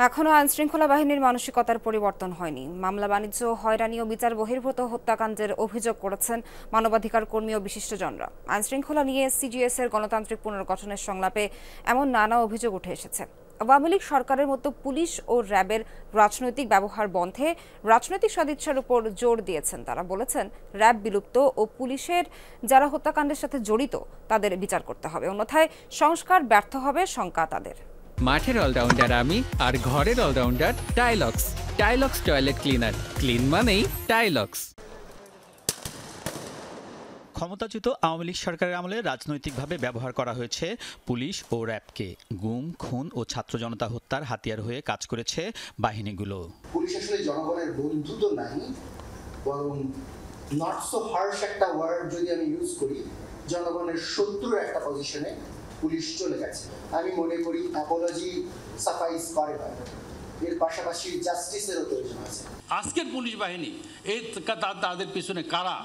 এখনো আইনশৃঙ্খলা বাহিনীর মানসিকতার পরিবর্তন হয়নি। মামলা বাণিজ্য, হয়রানি ও বিচার বহির্ভূত হত্যাকাণ্ডের অভিযোগ করেছেন মানবাধিকার কর্মী ও বিশিষ্টজনরা। আইনশৃঙ্খলা নিয়ে সিজিএস এর গণতান্ত্রিক পুনর্গঠনের সংলাপে এমন নানা অভিযোগ উঠে এসেছে। আওয়ামী লীগ সরকারের মতো পুলিশ ও র্যাবের রাজনৈতিক ব্যবহার বন্ধে রাজনৈতিক সদিচ্ছার উপর জোর দিয়েছেন তারা। বলেছেন, র্যাব বিলুপ্ত ও পুলিশের যারা হত্যাকাণ্ডের সাথে জড়িত তাদের বিচার করতে হবে, অন্যথায় সংস্কার ব্যর্থ হবে শঙ্কা তাদের। মাঠের অলরাউন্ডার আমি, আর ঘরের allrounder Tylox. Tylox toilet cleaner, clean মানেই টাইলক্স। ক্ষমতাচ্যুত আওয়ামী লীগ সরকারের আমলে রাজনৈতিকভাবে ব্যবহার করা হয়েছে পুলিশ ও র্যাবকে। গুম, খুন ও ছাত্র জনতা হত্যার হাতিয়ার হয়ে কাজ করেছে বাহিনীগুলো। পুলিশ আসলে জনগণের বন্ধু তো নাই, বরং নট সো হার্শ একটা ওয়ার্ড যদি আমি ইউজ করি, জনগণের শত্রুর একটা পজিশনে পুলিশ চলে গেছে। আমি মনে করি অ্যাপোলজি সাফাইস করে না, এর পাশাপাশি জাস্টিসেরও প্রয়োজন আছে। আজকের পুলিশ বাহিনী তাদের পিছনে কারা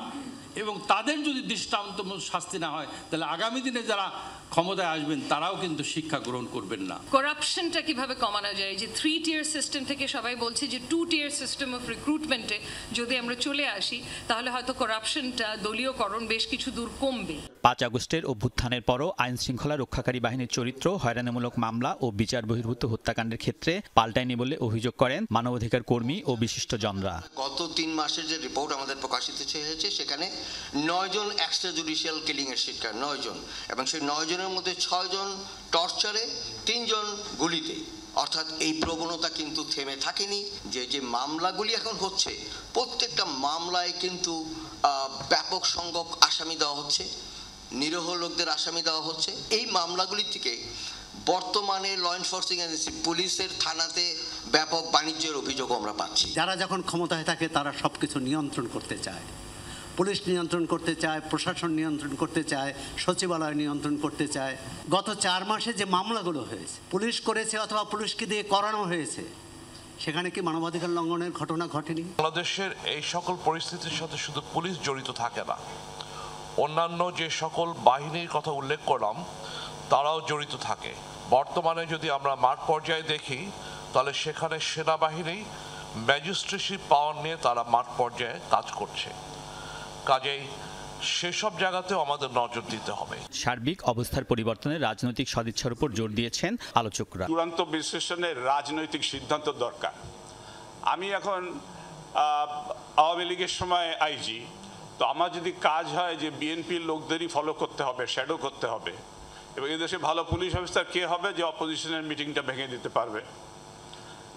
এবং তাদের যদি দৃষ্টান্তমূলক শাস্তি না হয়, তাহলে আগামী দিনে যারা ক্ষমতায় আসবেন তারাও কিন্তু শিক্ষা গ্রহণ করবেন না। করাপশনটা কিভাবে কমানো যায়, যে 3 টিয়ার সিস্টেম থেকে সবাই বলছে যে 2 টিয়ার সিস্টেম অফ রিক্রুটমেন্টে যদি আমরা চলে আসি, তাহলে হয়তো করাপশনটা, দলীয়করণ বেশ কিছু দূর কমবে। 5 আগস্টের অভ্যুত্থানের পরও আইন শৃঙ্খলা রক্ষাকারী বাহিনীর চরিত্র হয়রানিমূলক মামলা ও বিচার বহির্ভূত হত্যাকাণ্ডের ক্ষেত্রে পাল্টায়নি বলে অভিযোগ করেন মানবাধিকার কর্মী ও বিশিষ্টজনরা। গত 3 মাসের যে রিপোর্ট আমাদের প্রকাশিত হয়েছে, সেখানে 9 জন এক্সট্রা জুডিশিয়াল কিলিং এর শিকার, 9 জন, এবং সেই 9 জনের মধ্যে 6 জন টর্চারে, 3 জন গুলিতে। অর্থাৎ এই প্রবণতা কিন্তু থেমে থাকেনি। যে মামলাগুলি এখন হচ্ছে, প্রত্যেকটা মামলায় কিন্তু ব্যাপক সংখ্যক আসামি দেওয়া হচ্ছে, নিরীহ লোকদের আসামি দেওয়া হচ্ছে। এই মামলাগুলি থেকে বর্তমানে ল এনফোর্সিং এজেন্সি, পুলিশের থানাতে ব্যাপক বাণিজ্যের অভিযোগ আমরা পাচ্ছি। যারা যখন ক্ষমতায় থাকে তারা সবকিছু নিয়ন্ত্রণ করতে চায়। পুলিশ নিয়ন্ত্রণ করতে চায়, প্রশাসন নিয়ন্ত্রণ করতে চায়, সচিবালয় নিয়ন্ত্রণ করতে চায়। গত 4 মাসে যে মামলাগুলো হয়েছে, পুলিশ করেছে অথবা পুলিশকে দিয়ে করানো হয়েছে, সেখানে কি মানবাধিকার লঙ্ঘনের ঘটনা ঘটেনি? বাংলাদেশের এই সকল পরিস্থিতির সাথে শুধু পুলিশ জড়িত থাকে না, অন্যান্য যে সকল বাহিনীর কথা উল্লেখ করলাম তারাও জড়িত থাকে। বর্তমানে যদি আমরা মাঠ পর্যায়ে দেখি, তাহলে সেখানে সেনাবাহিনী ম্যাজিস্ট্রেসি পাওয়ার নিয়ে তারা মাঠ পর্যায়ে কাজ করছে। কাজেই সেসব জায়গাতেও আমাদের নজর দিতে হবে। সার্বিক অবস্থার পরিবর্তনে রাজনৈতিক সদিচ্ছার উপর জোর দিয়েছেন আলোচকরা। চূড়ান্ত বিশ্লেষণের রাজনৈতিক সিদ্ধান্ত দরকার। আমি এখন আওয়ামী লীগের সময় আইজি, তো আমার যদি কাজ হয় যে বিএনপির লোকদেরই ফলো করতে হবে, শ্যাডো করতে হবে, এবং এদেশে ভালো পুলিশ অফিসার কে হবে যে অপোজিশনের মিটিংটা ভেঙে দিতে পারবে,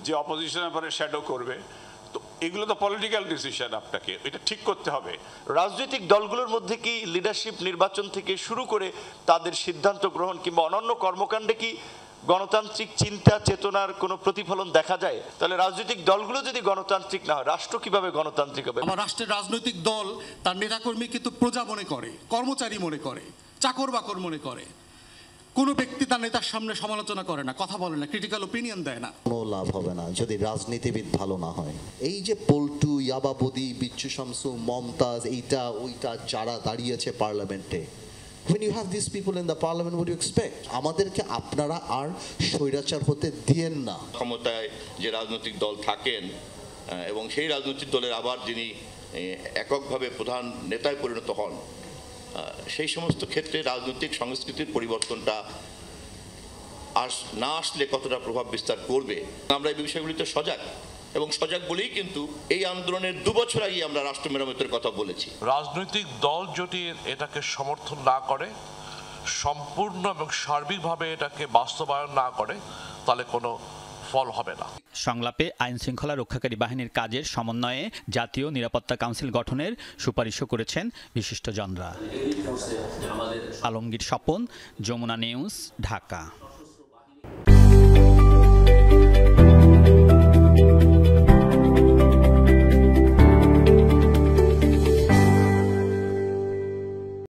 যে অপোজিশনের পরে শ্যাডো করবে। তো এগুলো তো পলিটিক্যাল ডিসিশন, আপনাকে এটা ঠিক করতে হবে। রাজনৈতিক দলগুলোর মধ্যে কি লিডারশিপ নির্বাচন থেকে শুরু করে তাদের সিদ্ধান্ত গ্রহণ কিংবা অন্যান্য কর্মকাণ্ডে কি গণতান্ত্রিক চিন্তা চেতনার কোনো প্রতিফলন দেখা যায়? তাহলে রাজনৈতিক দলগুলো যদি গণতান্ত্রিক না হয়, রাষ্ট্র কিভাবে গণতান্ত্রিক হবে? আমার রাষ্ট্রের রাজনৈতিক দল তার নেতাকর্মী কিন্তু প্রজা মনে করে, কর্মচারী মনে করে, চাকর বাকর মনে করে। কোনো ব্যক্তি তার নেতার সামনে সমালোচনা করে না, কথা বলে না, ক্রিটিক্যাল ওপিনিয়ন দেয় না। কোনো লাভ হবে না যদি রাজনীতিবিদ ভালো না হয়। এই যে পল্টু, ইয়াবাবদি, বিচ্ছু শামসু, মমতাজ, এইটা ওইটা যারা দাঁড়িয়েছে পার্লামেন্টে, when you have these people in the parliament, what do you expect? আমাদেরকে আপনারা আর স্বৈরাচার হতে দিয়েন না। ক্ষমতায় যে রাজনৈতিক দল থাকেন এবং সেই রাজনৈতিক দলের আবার যিনি এককভাবে প্রধান নেতায় পরিণত হন, সেই সমস্ত ক্ষেত্রে রাজনৈতিক সংস্কৃতির পরিবর্তনটা না আসলে কতটা প্রভাব বিস্তার করবে, আমরা এই বিষয়গুলিতে সজাগ, এবং সজাগ বলেই কিন্তু এই আন্দোলনের 2 বছর আগে আমরা রাষ্ট্র মেরামতের কথা বলেছি। রাজনৈতিক দল যদি এটাকে সমর্থন না করে, সম্পূর্ণ এবং সার্বিকভাবে এটাকে বাস্তবায়ন না করে, তাহলে কোনো ফল হবে না। সংলাপে আইন শৃঙ্খলা রক্ষাকারী বাহিনীর কাজের সমন্বয়ে জাতীয় নিরাপত্তা কাউন্সিল গঠনের সুপারিশও করেছেন বিশিষ্টজনরা। আলমগীর স্বপন, যমুনা নিউজ, ঢাকা।